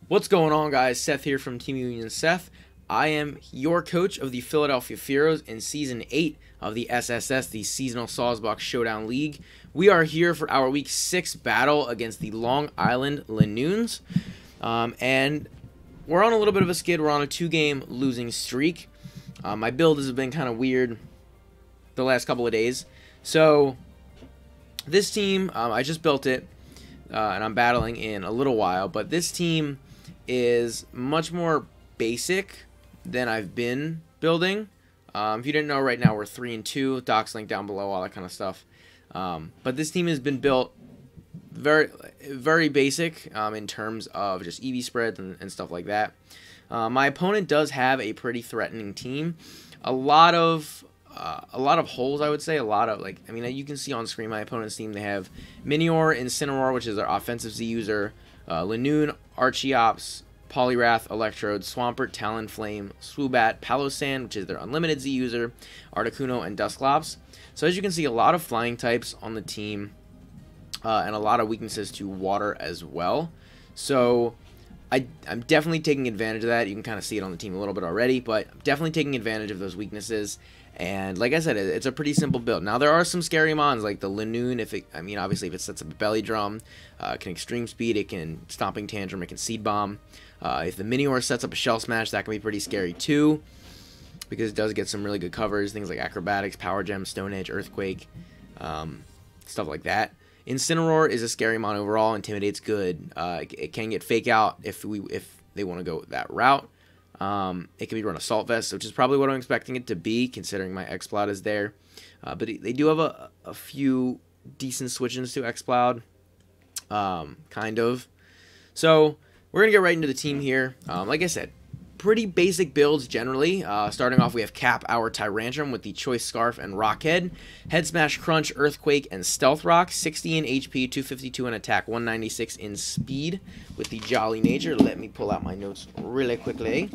What's going on, guys? Seth here from Team Union Seth. I am your coach of the Philadelphia Pharaohs in Season 8 of the SSS, the Seasonal Sawsbuck Showdown League. We are here for our Week 6 battle against the Long Island Linoones. And we're on a little bit of a skid. We're on a 2-game losing streak. My build has been kind of weird the last couple of days. So, this team, I just built it, and I'm battling in a little while. But this team is much more basic than I've been building. If you didn't know, right now we're 3-2. Doc's link down below, all that kind of stuff. But this team has been built very basic in terms of just EV spreads and stuff like that. My opponent does have a pretty threatening team. A lot of holes, I would say. You can see on screen my opponent's team. They have Minior, Incineroar, which is their offensive Z user, Linoone, Archeops, Poliwrath, Electrode, Swampert, Talonflame, Swoobat, Palossand, which is their unlimited Z user, Articuno, and Dusclops. So as you can see, a lot of flying types on the team, and a lot of weaknesses to water as well. So I'm definitely taking advantage of that. You can kind of see it on the team a little bit already, but I'm definitely taking advantage of those weaknesses. And like I said, it's a pretty simple build. Now, there are some scary mons, like the Linoone. Obviously, if it sets up a Belly Drum, it can Extreme Speed, it can Stomping Tantrum, it can Seed Bomb. If the Minior sets up a Shell Smash, that can be pretty scary too, because it does get some really good covers, things like Acrobatics, Power Gem, Stone Edge, Earthquake, stuff like that. Incineroar is a scary mon overall. Intimidate's good. It can get Fake Out if they want to go that route. It can be run Assault Vest, which is probably what I'm expecting it to be, considering my X-Cloud is there. But they do have a few decent switch-ins to X-Cloud, kind of. So we're going to get right into the team here. Like I said, pretty basic builds generally. Starting off, we have Cap, our Tyrantrum with the Choice Scarf and Rockhead. Head Smash, Crunch, Earthquake, and Stealth Rock. 60 in HP, 252 in attack, 196 in speed with the Jolly Nature. Let me pull out my notes really quickly.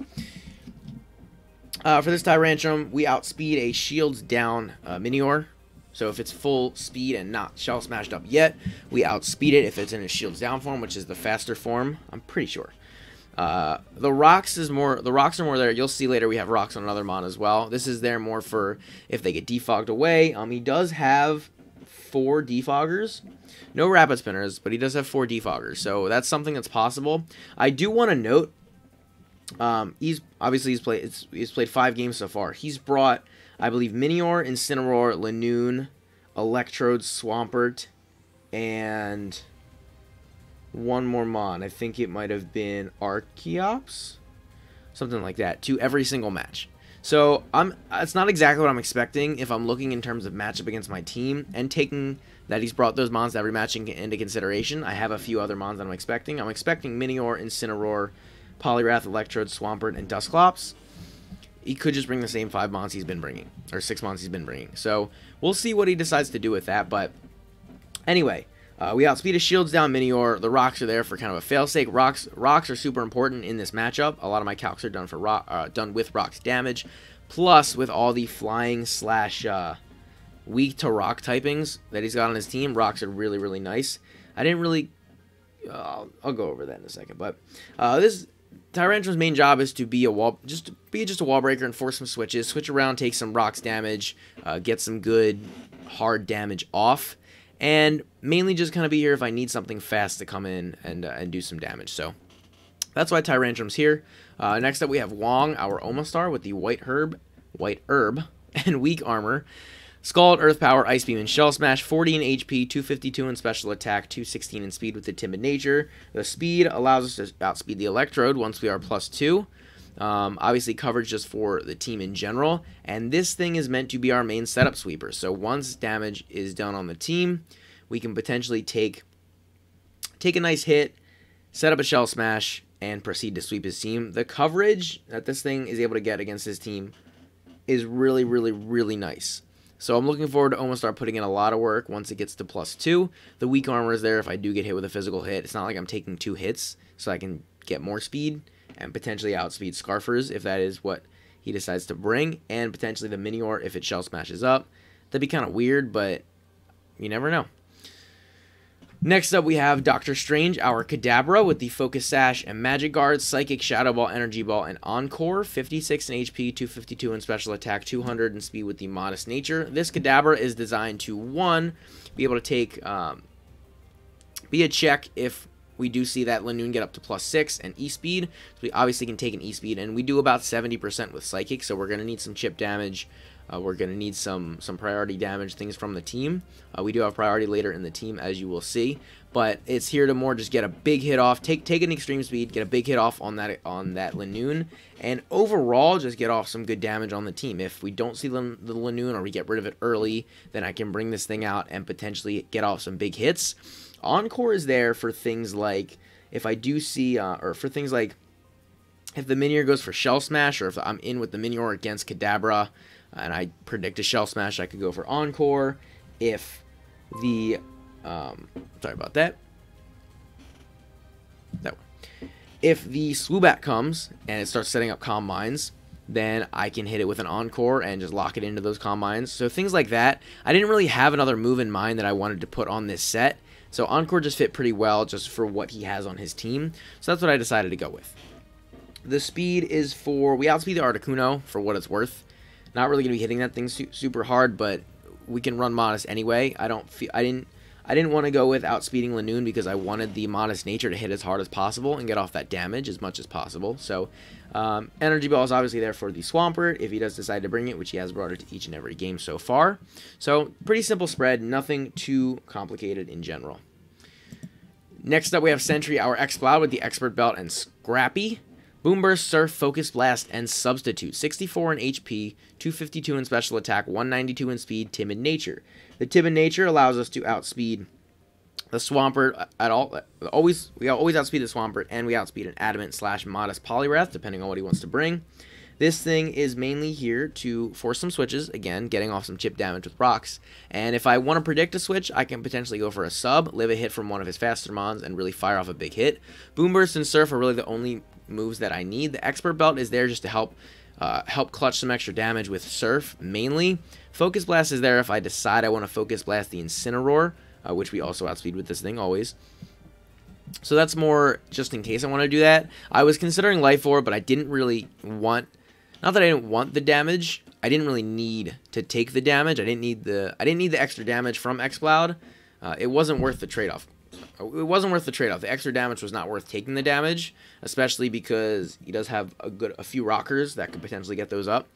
For this Tyrantrum, we outspeed a Shields down Minior. So if it's full speed and not Shell Smashed up yet, we outspeed it if it's in a Shields down form, which is the faster form, I'm pretty sure. The rocks are more there. You'll see later we have rocks on another mon as well. This is there more for if they get defogged away. He does have 4 defoggers. No rapid spinners, but he does have 4 defoggers. So that's something that's possible. I do want to note, he's played 5 games so far. He's brought, I believe, Minior, Incineroar, Linoone, Electrode, Swampert, and one more mon. I think it might have been Archeops, something like that, to every single match. So it's not exactly what I'm expecting if I'm looking in terms of matchup against my team and taking that he's brought those mons to every match into consideration. I have a few other mons that I'm expecting. I'm expecting Minior, Incineroar, Poliwrath, Electrode, Swampert, and Dusclops. He could just bring the same 5 mons he's been bringing, or 6 mons he's been bringing. So we'll see what he decides to do with that. But anyway, we outspeed a Shields down Minior. The rocks are there for kind of a failsafe. Rocks are super important in this matchup. A lot of my calcs are done with rocks damage, plus with all the flying / weak to rock typings that he's got on his team. Rocks are really nice. I didn't really. I'll go over that in a second. But this Tyrantrum's main job is to be a wall breaker and force some switches, switch around, take some rocks damage, get some good hard damage off. And mainly just kind of be here if I need something fast to come in and do some damage. So that's why Tyrantrum's here. Next up we have Wong, our Omastar, with the White Herb, and Weak Armor. Scald, Earth Power, Ice Beam, and Shell Smash. 40 in HP, 252 in Special Attack, 216 in Speed with the Timid Nature. The Speed allows us to outspeed the Electrode once we are +2. Obviously coverage just for the team in general, and this thing is meant to be our main setup sweeper. So once damage is done on the team, we can potentially take a nice hit, set up a Shell Smash, and proceed to sweep his team. The coverage that this thing is able to get against his team is really nice. So I'm looking forward to Omastar putting in a lot of work once it gets to +2. The weak armor is there if I do get hit with a physical hit. It's not like I'm taking 2 hits, so I can get more speed and potentially outspeed Scarfers if that is what he decides to bring, and potentially the Minior if it Shell Smashes up. That'd be kind of weird, but you never know. Next up, we have Doctor Strange, our Kadabra, with the Focus Sash and Magic Guard, Psychic, Shadow Ball, Energy Ball, and Encore. 56 in HP, 252 in Special Attack, 200 in Speed with the Modest Nature. This Kadabra is designed to, 1, be able to take, be a check if we do see that Linoone get up to +6 and E-Speed. So we obviously can take an E-Speed, and we do about 70% with Psychic, so we're going to need some chip damage. We're going to need some priority damage things from the team. We do have priority later in the team, as you will see. But it's here to more just get a big hit off, take an extreme speed, get a big hit off on that Linoone, and overall just get off some good damage on the team. If we don't see the Linoone or we get rid of it early, then I can bring this thing out and potentially get off some big hits. Encore is there for things like, if I do see, or for things like, if the Minior goes for Shell Smash, or if I'm in with the Minior against Kadabra, and I predict a Shell Smash, I could go for Encore. If the, sorry about that. That one. If the Swoobat comes and it starts setting up Calm Minds, then I can hit it with an Encore and just lock it into those Calm Minds. So things like that. I didn't really have another move in mind that I wanted to put on this set. So Encore just fit pretty well just for what he has on his team. So that's what I decided to go with. The speed is for, we outspeed the Articuno for what it's worth. Not really going to be hitting that thing super hard, but we can run Modest anyway. I didn't want to go with outspeeding Linoone because I wanted the Modest Nature to hit as hard as possible and get off that damage as much as possible. So Energy Ball is obviously there for the Swampert if he does decide to bring it, which he has brought it to each and every game so far. So pretty simple spread, nothing too complicated in general. Next up we have Sentry, our X-Cloud, with the Expert Belt and Scrappy. Boomburst, Surf, Focus Blast, and Substitute. 64 in HP, 252 in Special Attack, 192 in Speed, Timid Nature. The Timid Nature allows us to outspeed the Swampert at all. We always outspeed the Swampert, and we outspeed an Adamant / Modest Poliwrath, depending on what he wants to bring. This thing is mainly here to force some switches, again, getting off some chip damage with rocks. And if I want to predict a switch, I can potentially go for a sub, live a hit from one of his faster mons, and really fire off a big hit. Boomburst and Surf are really the only moves that I need. The Expert Belt is there just to help clutch some extra damage with Surf, mainly. Focus Blast is there if I decide I want to Focus Blast the Incineroar, which we also outspeed with this thing, always. So that's more just in case I want to do that. I was considering Life Orb, but I didn't really want... Not that I didn't want the damage, I didn't really need to take the damage. I didn't need the extra damage from X-Cloud. It wasn't worth the trade-off. It wasn't worth the trade-off. The extra damage was not worth taking the damage, especially because he does have a few rockers that could potentially get those up.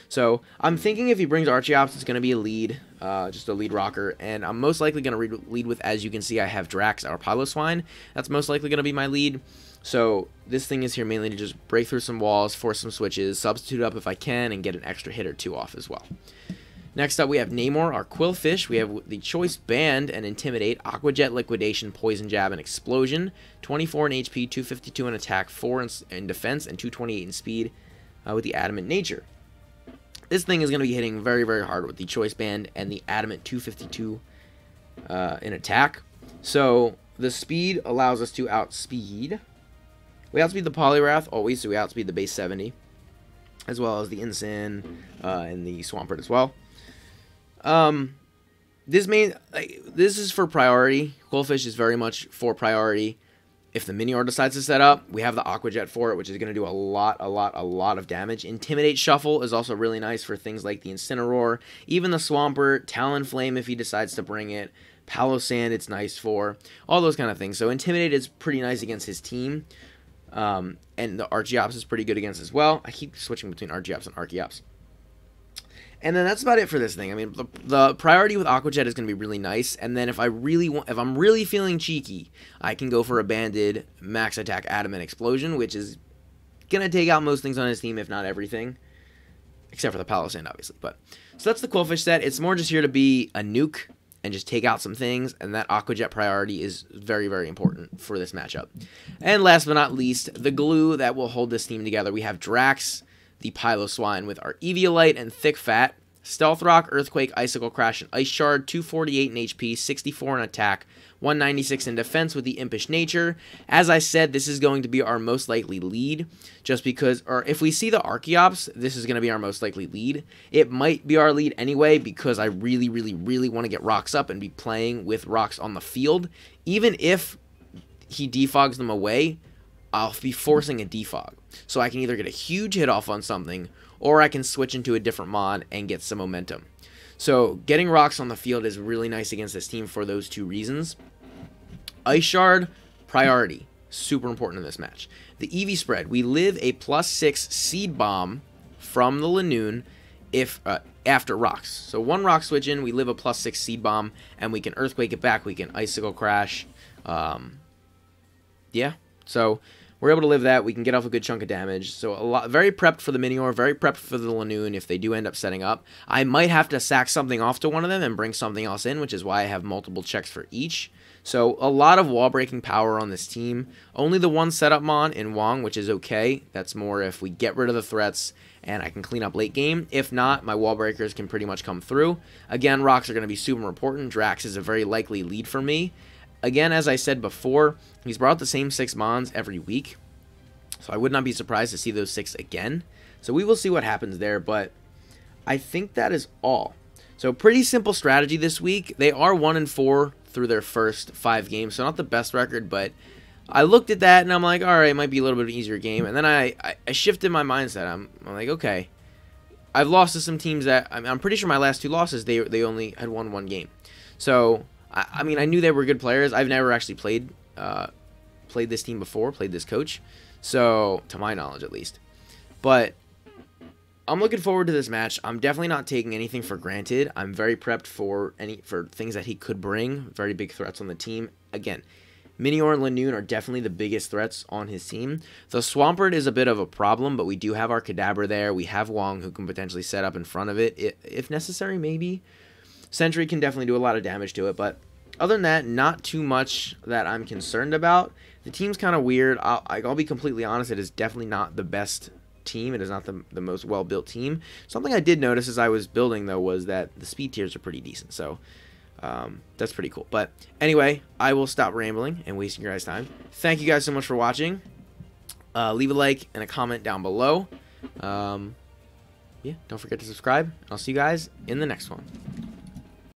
So I'm thinking if he brings Archeops, it's going to be a lead, just a lead rocker, and I'm most likely going to lead with, as you can see, I have Drax, our Piloswine. That's most likely going to be my lead. So this thing is here mainly to just break through some walls, force some switches, substitute up if I can, and get an extra hit or two off as well. Next up, we have Namor, our Quillfish. We have the Choice Band and Intimidate, Aqua Jet, Liquidation, Poison Jab, and Explosion. 24 in HP, 252 in Attack, 4 in Defense, and 228 in Speed with the Adamant Nature. This thing is going to be hitting very, very hard with the Choice Band and the Adamant 252 in Attack. So the Speed allows us to outspeed. We outspeed the Poliwrath always, so we outspeed the base 70, as well as the Incin and the Swampert as well. This is for priority. Quillfish is very much for priority. If the Minior decides to set up, we have the Aqua Jet for it, which is going to do a lot of damage. Intimidate Shuffle is also really nice for things like the Incineroar, even the Swampert, Talonflame if he decides to bring it, Palosand it's nice for, all those kind of things. So Intimidate is pretty nice against his team, and the Archeops is pretty good against as well. I keep switching between Archeops and Archeops. And then that's about it for this thing. I mean, the priority with Aqua Jet is going to be really nice. And then if I'm really feeling cheeky, I can go for a banded max attack Adamant Explosion, which is going to take out most things on his team, if not everything, except for the Palosand, obviously. But so that's the Quillfish set. It's more just here to be a nuke and just take out some things, and that Aqua Jet priority is very, very important for this matchup. And last but not least, the glue that will hold this team together. We have Drax, the Piloswine, with our Eviolite and Thick Fat. Stealth Rock, Earthquake, Icicle Crash, and Ice Shard. 248 in HP, 64 in attack, 196 in defense with the Impish Nature. As I said, this is going to be our most likely lead, just because, or if we see the Archeops, this is going to be our most likely lead. It might be our lead anyway, because I really, really, really want to get rocks up and be playing with rocks on the field. Even if he defogs them away, I'll be forcing a defog. So I can either get a huge hit off on something, or I can switch into a different mod and get some momentum. So getting rocks on the field is really nice against this team for those two reasons. Ice Shard, priority. Super important in this match. The EV spread. We live a +6 Seed Bomb from the Linoone if after rocks. So one rock switch in, we live a +6 Seed Bomb, and we can Earthquake it back. We can Icicle Crash. Yeah, so we're able to live that. We can get off a good chunk of damage. So very prepped for the Minior, very prepped for the Linoone if they do end up setting up. I might have to sack something off to one of them and bring something else in, which is why I have multiple checks for each. So a lot of wall breaking power on this team. Only the one setup mon in Wong, which is okay. That's more if we get rid of the threats and I can clean up late game. If not, my wall breakers can pretty much come through. Again, rocks are going to be super important. Drax is a very likely lead for me. Again, as I said before, he's brought the same 6 mons every week. So I would not be surprised to see those 6 again. So we will see what happens there, but I think that is all. So pretty simple strategy this week. They are 1-4 through their first 5 games, so not the best record, but I looked at that and I'm like, all right, it might be a little bit of an easier game. And then I shifted my mindset. I'm like, okay, I've lost to some teams that I'm pretty sure my last 2 losses they only had won 1 game. So I mean, I knew they were good players. I've never actually played this team before, played this coach. So, to my knowledge at least. But I'm looking forward to this match. I'm definitely not taking anything for granted. I'm very prepped for things that he could bring. Very big threats on the team. Again, Minior and Linoone are definitely the biggest threats on his team. The Swampert is a bit of a problem, but we do have our Kadabra there. We have Wong who can potentially set up in front of it, if necessary, maybe. Sentry can definitely do a lot of damage to it, but other than that, not too much that I'm concerned about. The team's kind of weird. I'll be completely honest, it is definitely not the best team. It is not the most well-built team. Something I did notice as I was building, though, was that the speed tiers are pretty decent, so that's pretty cool. But anyway, I will stop rambling and wasting your guys' time. Thank you guys so much for watching. Leave a like and a comment down below. Yeah, don't forget to subscribe. I'll see you guys in the next one.